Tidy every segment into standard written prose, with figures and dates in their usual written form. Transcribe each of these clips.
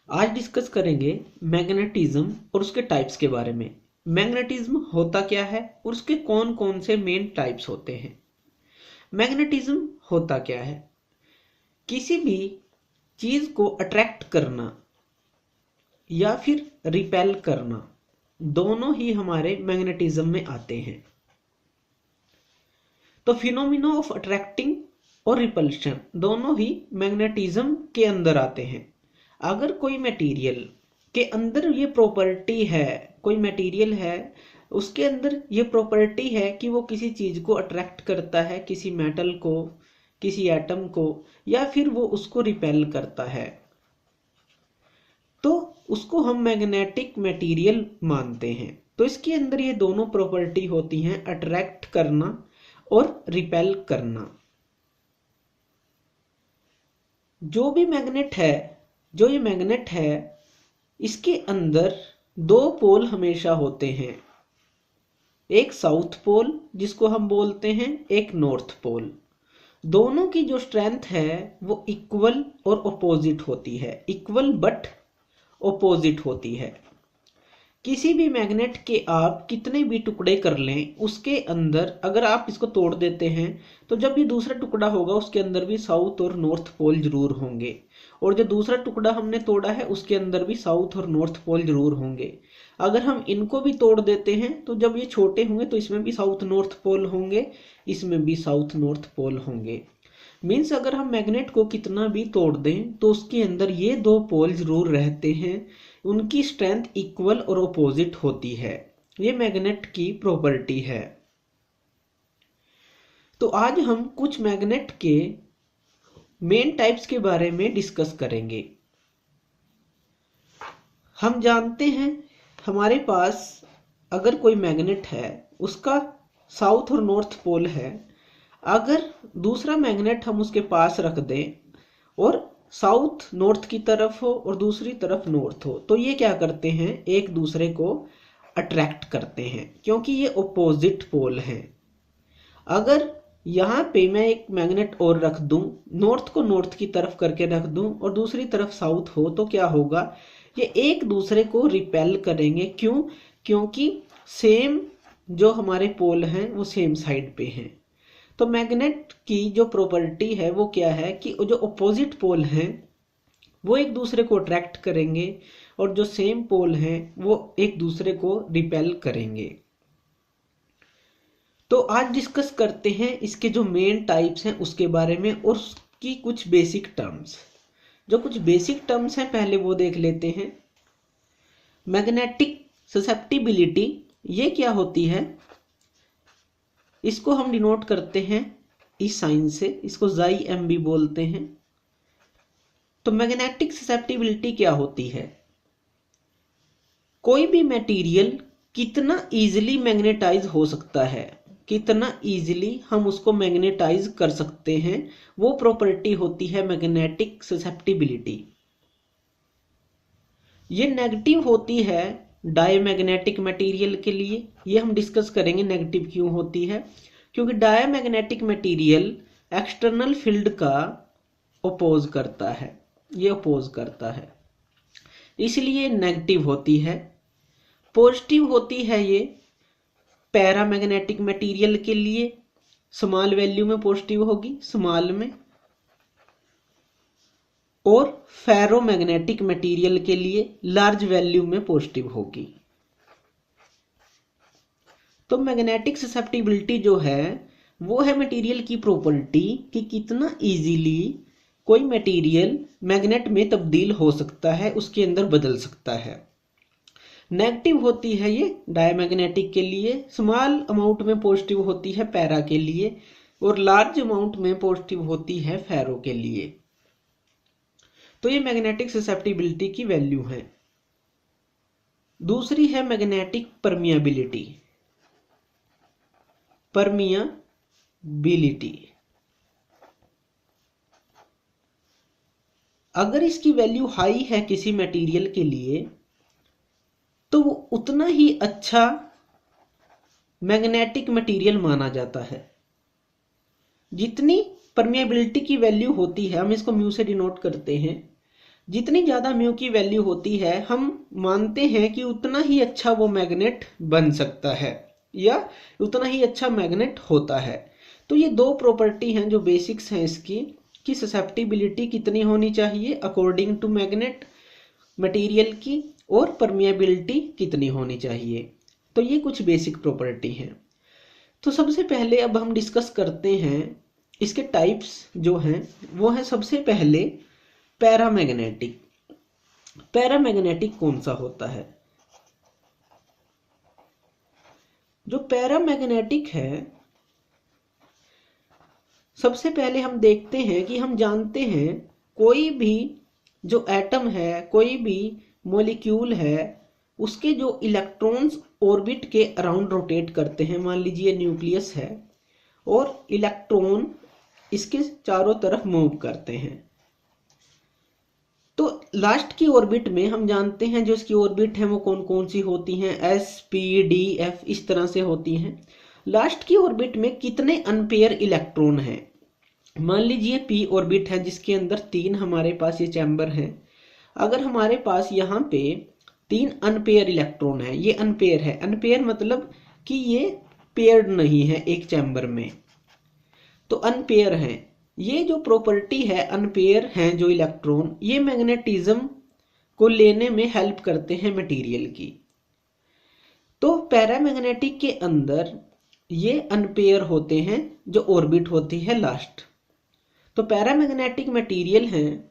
आज डिस्कस करेंगे मैग्नेटिज्म और उसके टाइप्स के बारे में। मैग्नेटिज्म होता क्या है और उसके कौन कौन से मेन टाइप्स होते हैं। मैग्नेटिज्म होता क्या है? किसी भी चीज को अट्रैक्ट करना या फिर रिपेल करना, दोनों ही हमारे मैग्नेटिज्म में आते हैं। तो फिनोमिना ऑफ अट्रैक्टिंग और रिपल्शन दोनों ही मैग्नेटिज्म के अंदर आते हैं। अगर कोई मटेरियल के अंदर ये प्रॉपर्टी है, कोई मटेरियल है उसके अंदर ये प्रॉपर्टी है कि वो किसी चीज को अट्रैक्ट करता है, किसी मेटल को, किसी एटम को, या फिर वो उसको रिपेल करता है, तो उसको हम मैग्नेटिक मटेरियल मानते हैं। तो इसके अंदर ये दोनों प्रॉपर्टी होती हैं, अट्रैक्ट करना और रिपेल करना। जो भी मैग्नेट है, जो ये मैग्नेट है, इसके अंदर दो पोल हमेशा होते हैं, एक साउथ पोल जिसको हम बोलते हैं, एक नॉर्थ पोल। दोनों की जो स्ट्रेंथ है वो इक्वल और अपोजिट होती है, इक्वल बट अपोजिट होती है। किसी भी मैग्नेट के आप कितने भी टुकड़े कर लें, उसके अंदर अगर आप इसको तोड़ देते हैं तो जब ये दूसरा टुकड़ा होगा उसके अंदर भी साउथ और नॉर्थ पोल जरूर होंगे, और जो दूसरा टुकड़ा हमने तोड़ा है उसके अंदर भी साउथ और नॉर्थ पोल जरूर होंगे। अगर हम इनको भी तोड़ देते हैं तो जब ये छोटे होंगे तो इसमें भी साउथ नॉर्थ पोल होंगे, इसमें भी साउथ नॉर्थ पोल होंगे। मीन्स अगर हम मैग्नेट को कितना भी तोड़ दें तो उसके अंदर ये दो पोल जरूर रहते हैं, उनकी स्ट्रेंथ इक्वल और अपोजिट होती है। ये मैग्नेट की प्रॉपर्टी है। तो आज हम कुछ मैग्नेट के मेन टाइप्स के बारे में डिस्कस करेंगे। हम जानते हैं हमारे पास अगर कोई मैग्नेट है, उसका साउथ और नॉर्थ पोल है, अगर दूसरा मैग्नेट हम उसके पास रख दें और साउथ नॉर्थ की तरफ हो और दूसरी तरफ नॉर्थ हो, तो ये क्या करते हैं, एक दूसरे को अट्रैक्ट करते हैं क्योंकि ये ओपोजिट पोल हैं। अगर यहाँ पे मैं एक मैग्नेट और रख दूं, नॉर्थ को नॉर्थ की तरफ करके रख दूं और दूसरी तरफ साउथ हो, तो क्या होगा, ये एक दूसरे को रिपेल करेंगे। क्यों? क्योंकि सेम जो हमारे पोल हैं वो सेम साइड पे हैं। तो मैग्नेट की जो प्रॉपर्टी है वो क्या है कि जो अपोजिट पोल हैं वो एक दूसरे को अट्रैक्ट करेंगे और जो सेम पोल हैं वो एक दूसरे को रिपेल करेंगे। तो आज डिस्कस करते हैं इसके जो मेन टाइप्स हैं उसके बारे में और उसकी कुछ बेसिक टर्म्स। जो कुछ बेसिक टर्म्स हैं पहले वो देख लेते हैं। मैग्नेटिक ससेप्टिबिलिटी ये क्या होती है, इसको हम डिनोट करते हैं इस साइन से, इसको जाई एम भी बोलते हैं। तो मैग्नेटिक ससेप्टिबिलिटी क्या होती है, कोई भी मटेरियल कितना इजीली मैग्नेटाइज हो सकता है, कितना इजीली हम उसको मैग्नेटाइज कर सकते हैं, वो प्रॉपर्टी होती है मैग्नेटिक ससेप्टिबिलिटी। ये नेगेटिव होती है डायमैग्नेटिक मटेरियल के लिए। ये हम डिस्कस करेंगे नेगेटिव क्यों होती है, क्योंकि डायमैग्नेटिक मटेरियल एक्सटर्नल फील्ड का अपोज करता है, ये अपोज करता है, इसलिए नेगेटिव होती है। पॉजिटिव होती है ये पैरामैग्नेटिक मटेरियल के लिए, स्मॉल वैल्यू में पॉजिटिव होगी, स्मॉल में, और फेरोमैग्नेटिक मटेरियल के लिए लार्ज वैल्यू में पॉजिटिव होगी। तो मैग्नेटिक ससेप्टिबिलिटी जो है वो है मटेरियल की प्रॉपर्टी कि कितना इजीली कोई मटेरियल मैग्नेट में तब्दील हो सकता है, उसके अंदर बदल सकता है। नेगेटिव होती है ये डायमैग्नेटिक के लिए, स्मॉल अमाउंट में पॉजिटिव होती है पैरा के लिए, और लार्ज अमाउंट में पॉजिटिव होती है फेरो के लिए। तो ये मैग्नेटिक ससेप्टिबिलिटी की वैल्यू है। दूसरी है मैग्नेटिक परमिएबिलिटी। परमिएबिलिटी अगर इसकी वैल्यू हाई है किसी मटेरियल के लिए तो वो उतना ही अच्छा मैग्नेटिक मटेरियल माना जाता है। जितनी परमिएबिलिटी की वैल्यू होती है, हम इसको म्यू से डिनोट करते हैं, जितनी ज़्यादा म्यू की वैल्यू होती है हम मानते हैं कि उतना ही अच्छा वो मैग्नेट बन सकता है या उतना ही अच्छा मैग्नेट होता है। तो ये दो प्रॉपर्टी हैं जो बेसिक्स हैं इसकी, कि ससेप्टिबिलिटी कितनी होनी चाहिए अकॉर्डिंग टू मैग्नेट मटेरियल की, और परमिएबिलिटी कितनी होनी चाहिए। तो ये कुछ बेसिक प्रॉपर्टी हैं। तो सबसे पहले अब हम डिस्कस करते हैं इसके टाइप्स जो हैं, वो है सबसे पहले पैरामैग्नेटिक। पैरामैग्नेटिक कौन सा होता है? जो पैरामैग्नेटिक है, सबसे पहले हम देखते हैं कि हम जानते हैं कोई भी जो एटम है, कोई भी मॉलिक्यूल है, उसके जो इलेक्ट्रॉन्स ऑर्बिट के अराउंड रोटेट करते हैं। मान लीजिए न्यूक्लियस है और इलेक्ट्रॉन इसके चारों तरफ मूव करते हैं। तो लास्ट की ऑर्बिट में हम जानते हैं जो इसकी ऑर्बिट है वो कौन कौन सी होती हैं, एस पी डी एफ, इस तरह से होती हैं। लास्ट की ऑर्बिट में कितने अनपेयर इलेक्ट्रॉन हैं? मान लीजिए पी ऑर्बिट है जिसके अंदर 3 हमारे पास ये चैम्बर हैं। अगर हमारे पास यहाँ पे 3 अनपेयर इलेक्ट्रॉन है, ये अनपेयर है, अनपेयर मतलब कि ये पेयर्ड नहीं है एक चैम्बर में, तो अनपेयर है। ये जो प्रॉपर्टी है, अनपेयर हैं जो इलेक्ट्रॉन, ये मैग्नेटिज्म को लेने में हेल्प करते हैं मटेरियल की। तो पैरामैग्नेटिक के अंदर ये अनपेयर होते हैं जो ऑर्बिट होती है लास्ट। तो पैरामैग्नेटिक मटेरियल हैं,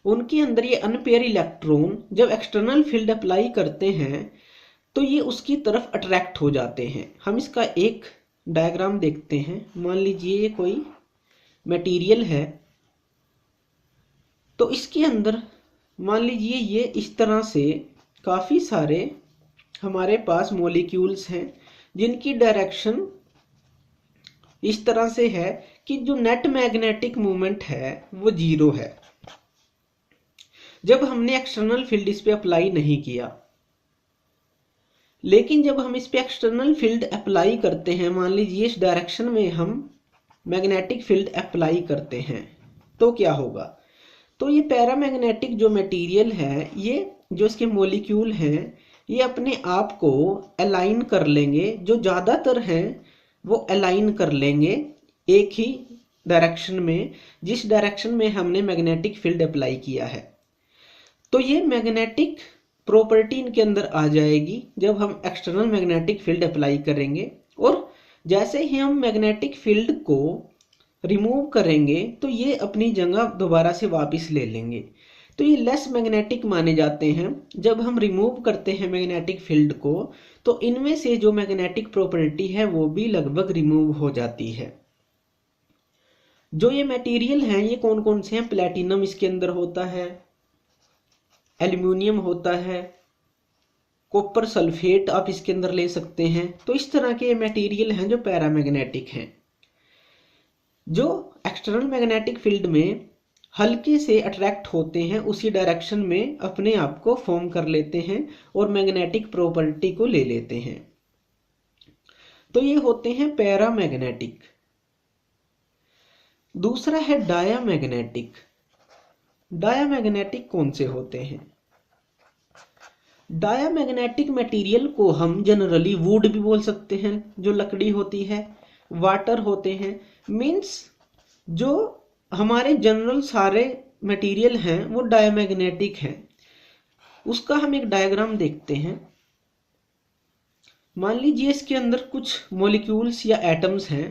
उनके अंदर ये अनपेयर इलेक्ट्रॉन जब एक्सटर्नल फील्ड अप्लाई करते हैं तो ये उसकी तरफ अट्रैक्ट हो जाते हैं। हम इसका एक डायग्राम देखते हैं। मान लीजिए ये कोई मटेरियल है, तो इसके अंदर मान लीजिए ये इस तरह से काफ़ी सारे हमारे पास मॉलिक्यूल्स हैं जिनकी डायरेक्शन इस तरह से है कि जो नेट मैग्नेटिक मूवमेंट है वो 0 है जब हमने एक्सटर्नल फील्ड इस पे अप्लाई नहीं किया। लेकिन जब हम इस पे एक्सटर्नल फील्ड अप्लाई करते हैं, मान लीजिए इस डायरेक्शन में हम मैग्नेटिक फील्ड अप्लाई करते हैं, तो क्या होगा? तो ये पैरामैग्नेटिक जो मटेरियल है, ये जो इसके मॉलिक्यूल हैं, ये अपने आप को अलाइन कर लेंगे। जो ज़्यादातर हैं वो अलाइन कर लेंगे एक ही डायरेक्शन में, जिस डायरेक्शन में हमने मैग्नेटिक फील्ड अप्लाई किया है। तो ये मैग्नेटिक प्रॉपर्टी इनके अंदर आ जाएगी जब हम एक्सटर्नल मैग्नेटिक फील्ड अप्लाई करेंगे। और जैसे ही हम मैग्नेटिक फील्ड को रिमूव करेंगे तो ये अपनी जगह दोबारा से वापस ले लेंगे। तो ये लेस मैग्नेटिक माने जाते हैं। जब हम रिमूव करते हैं मैग्नेटिक फील्ड को तो इनमें से जो मैग्नेटिक प्रॉपर्टी है वो भी लगभग रिमूव हो जाती है। जो ये मटेरियल हैं ये कौन कौन से हैं? प्लेटिनम इसके अंदर होता है, एल्यूमिनियम होता है, कॉपर सल्फेट आप इसके अंदर ले सकते हैं। तो इस तरह के मटेरियल हैं जो पैरामैग्नेटिक हैं, जो एक्सटर्नल मैग्नेटिक फील्ड में हल्के से अट्रैक्ट होते हैं, उसी डायरेक्शन में अपने आप को फॉर्म कर लेते हैं और मैग्नेटिक प्रॉपर्टी को ले लेते हैं। तो ये होते हैं पैरामैग्नेटिक। दूसरा है डायामैग्नेटिक। डायामैग्नेटिक कौन से होते हैं? डायामैग्नेटिक मटेरियल को हम जनरली वुड भी बोल सकते हैं, जो लकड़ी होती है, वाटर होते हैं। मीन्स जो हमारे जनरल सारे मटेरियल हैं वो डायामैग्नेटिक हैं। उसका हम एक डायग्राम देखते हैं। मान लीजिए इसके अंदर कुछ मॉलिक्यूल्स या एटम्स हैं,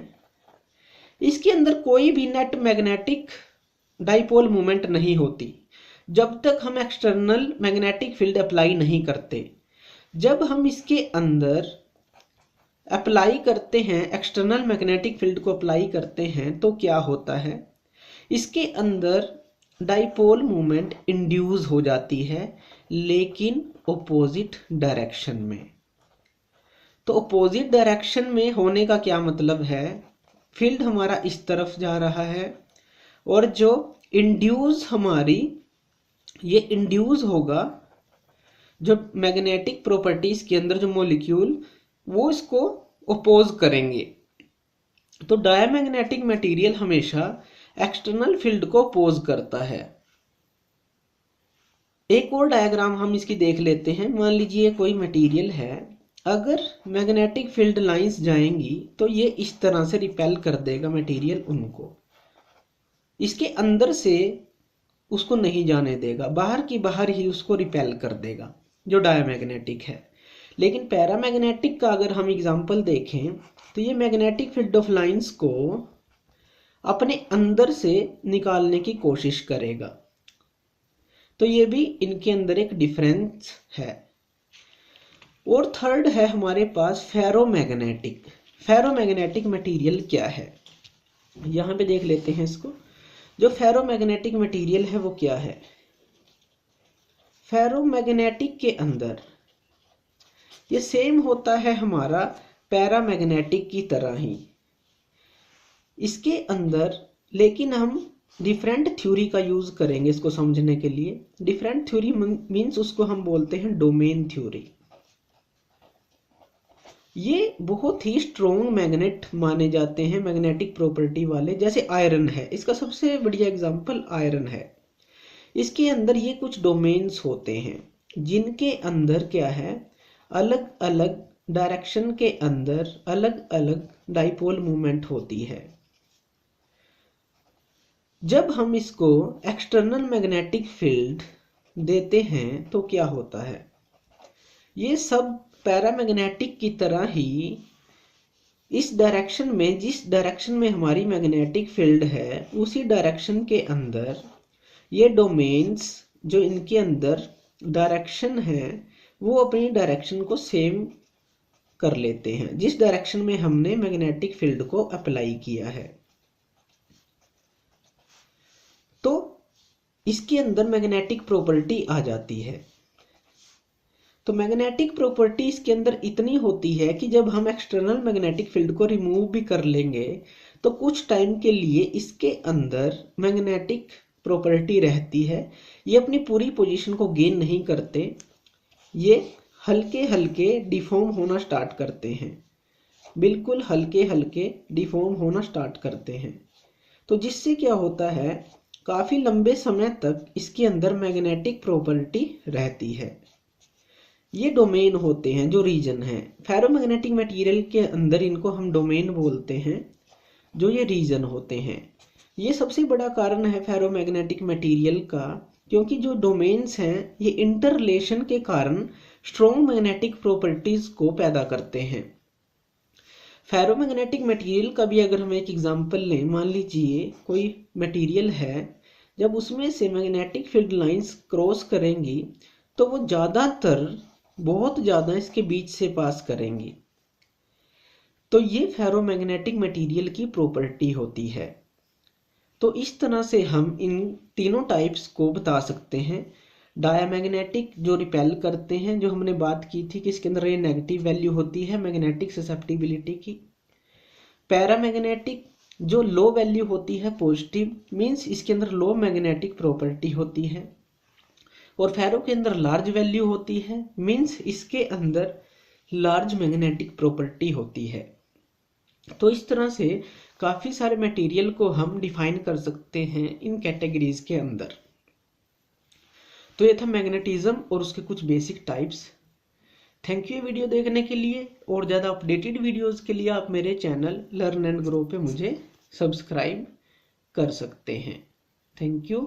इसके अंदर कोई भी नेट मैग्नेटिक डाइपोल मूवमेंट नहीं होती जब तक हम एक्सटर्नल मैग्नेटिक फील्ड अप्लाई नहीं करते। जब हम इसके अंदर अप्लाई करते हैं, एक्सटर्नल मैग्नेटिक फील्ड को अप्लाई करते हैं, तो क्या होता है? इसके अंदर डाइपोल मूवमेंट इंड्यूस हो जाती है, लेकिन ऑपोजिट डायरेक्शन में। तो ऑपोजिट डायरेक्शन में होने का क्या मतलब है? फील्ड हमारा इस तरफ जा रहा है और जो इंड्यूस हमारी ये इंड्यूस होगा, जो मैग्नेटिक प्रॉपर्टीज के अंदर जो मॉलिक्यूल वो इसको ओपोज करेंगे। तो डायमैग्नेटिक मटेरियल हमेशा एक्सटर्नल फील्ड को ओपोज करता है। एक और डायग्राम हम इसकी देख लेते हैं। मान लीजिए कोई मटेरियल है, अगर मैग्नेटिक फील्ड लाइंस जाएंगी तो ये इस तरह से रिपेल कर देगा मटेरियल उनको, इसके अंदर से उसको नहीं जाने देगा, बाहर की बाहर ही उसको रिपेल कर देगा जो डायमैग्नेटिक है। लेकिन पैरामैग्नेटिक का अगर हम एग्जांपल देखें तो ये मैग्नेटिक फील्ड ऑफ लाइंस को अपने अंदर से निकालने की कोशिश करेगा। तो ये भी इनके अंदर एक डिफरेंस है। और थर्ड है हमारे पास फेरोमैग्नेटिक। फेरोमैग्नेटिक मटेरियल क्या है, यहाँ पे देख लेते हैं इसको। जो फेरोमैग्नेटिक मटेरियल है वो क्या है? फेरोमैग्नेटिक के अंदर ये सेम होता है हमारा पैरामैग्नेटिक की तरह ही, इसके अंदर लेकिन हम डिफरेंट थ्योरी का यूज करेंगे इसको समझने के लिए। डिफरेंट थ्योरी मींस उसको हम बोलते हैं डोमेन थ्योरी। ये बहुत ही स्ट्रॉन्ग मैग्नेट माने जाते हैं, मैग्नेटिक प्रॉपर्टी वाले, जैसे आयरन है, इसका सबसे बढ़िया एग्जांपल आयरन है। इसके अंदर ये कुछ डोमेन्स होते हैं जिनके अंदर क्या है, अलग अलग डायरेक्शन के अंदर अलग अलग डाइपोल मूवमेंट होती है। जब हम इसको एक्सटर्नल मैग्नेटिक फील्ड देते हैं तो क्या होता है, ये सब पैरामैग्नेटिक की तरह ही इस डायरेक्शन में, जिस डायरेक्शन में हमारी मैग्नेटिक फील्ड है उसी डायरेक्शन के अंदर ये डोमेन्स जो इनके अंदर डायरेक्शन है वो अपनी डायरेक्शन को सेम कर लेते हैं जिस डायरेक्शन में हमने मैग्नेटिक फील्ड को अप्लाई किया है। तो इसके अंदर मैग्नेटिक प्रॉपर्टी आ जाती है। तो मैग्नेटिक प्रॉपर्टी इसके अंदर इतनी होती है कि जब हम एक्सटर्नल मैग्नेटिक फील्ड को रिमूव भी कर लेंगे तो कुछ टाइम के लिए इसके अंदर मैग्नेटिक प्रॉपर्टी रहती है। ये अपनी पूरी पोजीशन को गेन नहीं करते, ये हल्के हल्के डिफॉर्म होना स्टार्ट करते हैं, बिल्कुल हल्के हल्के डिफॉर्म होना स्टार्ट करते हैं। तो जिससे क्या होता है, काफ़ी लंबे समय तक इसके अंदर मैग्नेटिक प्रॉपर्टी रहती है। ये डोमेन होते हैं जो रीजन है। फेरोमैग्नेटिक मटेरियल के अंदर इनको हम डोमेन बोलते हैं, जो ये रीजन होते हैं। ये सबसे बड़ा कारण है फेरोमैग्नेटिक मटेरियल का, क्योंकि जो डोमेन्स हैं ये इंटर रिलेशन के कारण स्ट्रॉन्ग मैग्नेटिक प्रॉपर्टीज को पैदा करते हैं। फेरोमैग्नेटिक मटेरियल का भी अगर हम एक एग्जांपल लें, मान लीजिए कोई मटेरियल है, जब उसमें से मैग्नेटिक फील्ड लाइंस क्रॉस करेंगी तो वो ज़्यादातर बहुत ज़्यादा इसके बीच से पास करेंगी। तो ये फेरोमैग्नेटिक मटेरियल की प्रॉपर्टी होती है। तो इस तरह से हम इन तीनों टाइप्स को बता सकते हैं। डायामैग्नेटिक जो रिपेल करते हैं, जो हमने बात की थी कि इसके अंदर ये नेगेटिव वैल्यू होती है मैग्नेटिक ससेप्टिबिलिटी की। पैरामैग्नेटिक जो लो वैल्यू होती है पॉजिटिव, मींस इसके अंदर लो मैग्नेटिक प्रॉपर्टी होती है। और फेरो के अंदर लार्ज वैल्यू होती है, मींस इसके अंदर लार्ज मैग्नेटिक प्रॉपर्टी होती है। तो इस तरह से काफ़ी सारे मटेरियल को हम डिफाइन कर सकते हैं इन कैटेगरीज के अंदर। तो ये था मैग्नेटिज्म और उसके कुछ basic types. Thank you video देखने के लिए, और ज़्यादा अपडेटेड वीडियोस के लिए आप मेरे चैनल लर्न एंड ग्रो पे मुझे सब्सक्राइब कर सकते हैं। Thank you.